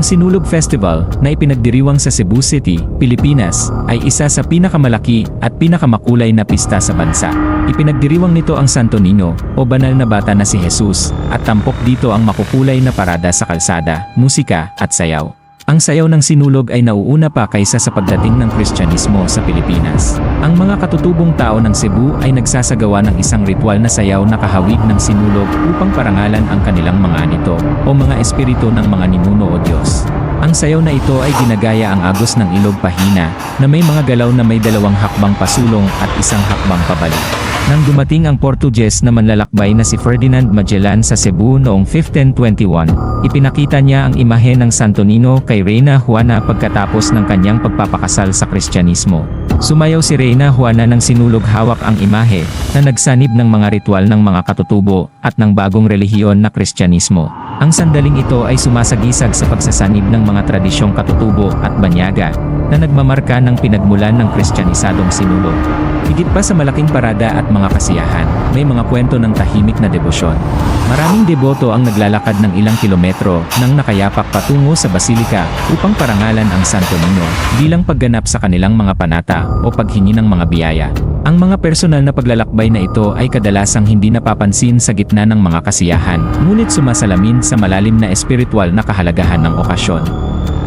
Sinulog Festival, na ipinagdiriwang sa Cebu City, Pilipinas, ay isa sa pinakamalaki at pinakamakulay na pista sa bansa. Ipinagdiriwang nito ang Santo Niño, o banal na bata na si Jesus, at tampok dito ang makukulay na parada sa kalsada, musika, at sayaw. Ang sayaw ng sinulog ay nauuna pa kaysa sa pagdating ng Kristyanismo sa Pilipinas. Ang mga katutubong tao ng Cebu ay nagsasagawa ng isang ritual na sayaw na kahawig ng sinulog upang parangalan ang kanilang mga anito o mga espiritu ng mga ninuno o Diyos. Ang sayaw na ito ay ginagaya ang agos ng ilog pahina na may mga galaw na may 2 hakbang pasulong at 1 hakbang pabalik. Nang dumating ang Portuges na manlalakbay na si Ferdinand Magellan sa Cebu noong 1521, ipinakita niya ang imahe ng Santo Niño kay Reyna Juana pagkatapos ng kanyang pagpapakasal sa Kristyanismo. Sumayaw si Reyna Juana nang sinulog hawak ang imahe na nagsanib ng mga ritual ng mga katutubo at ng bagong relihiyon na Kristyanismo. Ang sandaling ito ay sumasagisag sa pagsasanib ng mga tradisyong katutubo at banyaga na nagmamarka ng pinagmulan ng Kristyanisadong sinulog. Higit pa sa malaking parada at mga kasiyahan, may mga kwento ng tahimik na debosyon. Maraming deboto ang naglalakad ng ilang kilometro nang nakayapak patungo sa basilika upang parangalan ang Santo Niño bilang pagganap sa kanilang mga panata o paghingi ng mga biyaya. Ang mga personal na paglalakbay na ito ay kadalasang hindi napapansin sa gitna ng mga kasiyahan, ngunit sumasalamin sa malalim na espiritual na kahalagahan ng okasyon.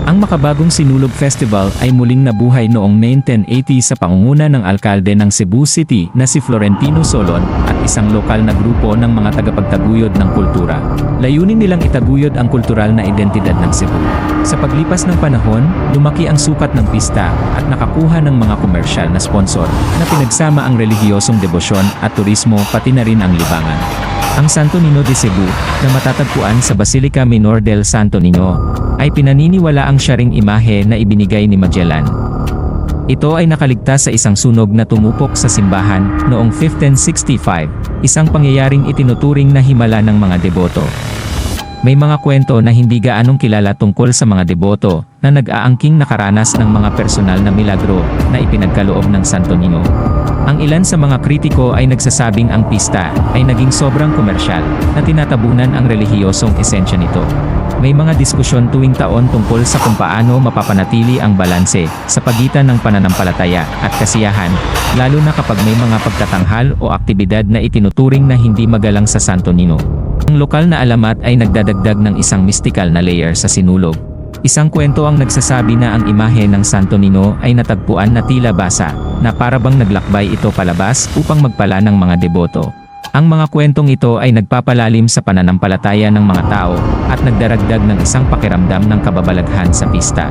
Ang makabagong Sinulog Festival ay muling nabuhay noong 1980 sa pangunguna ng alkalde ng Cebu City na si Florentino Solon at isang lokal na grupo ng mga tagapagtaguyod ng kultura. Layunin nilang itaguyod ang kultural na identidad ng Cebu. Sa paglipas ng panahon, lumaki ang sukat ng pista at nakakuha ng mga komersyal na sponsor na pinagsama ang relihiyosong debosyon at turismo pati na rin ang libangan. Ang Santo Niño de Cebu, na matatagpuan sa Basilica Minor del Santo Niño, ay pinaniniwala ang syaring imahe na ibinigay ni Magellan. Ito ay nakaligtas sa isang sunog na tumupok sa simbahan noong 1565, isang pangyayaring itinuturing na himala ng mga deboto. May mga kwento na hindi gaanong kilala tungkol sa mga deboto na nag-aangking nakaranas ng mga personal na milagro na ipinagkaloob ng Santo Niño. Ang ilan sa mga kritiko ay nagsasabing ang pista ay naging sobrang komersyal na tinatabunan ang relihiyosong esensya nito. May mga diskusyon tuwing taon tungkol sa kung paano mapapanatili ang balanse sa pagitan ng pananampalataya at kasiyahan, lalo na kapag may mga pagtatanghal o aktibidad na itinuturing na hindi magalang sa Santo Niño. Ang lokal na alamat ay nagdadagdag ng isang mystical na layer sa sinulog. Isang kwento ang nagsasabi na ang imahe ng Santo Niño ay natagpuan na tila basa, na parabang naglakbay ito palabas upang magpala ng mga deboto. Ang mga kwentong ito ay nagpapalalim sa pananampalataya ng mga tao at nagdaragdag ng isang pakiramdam ng kababalaghan sa pista.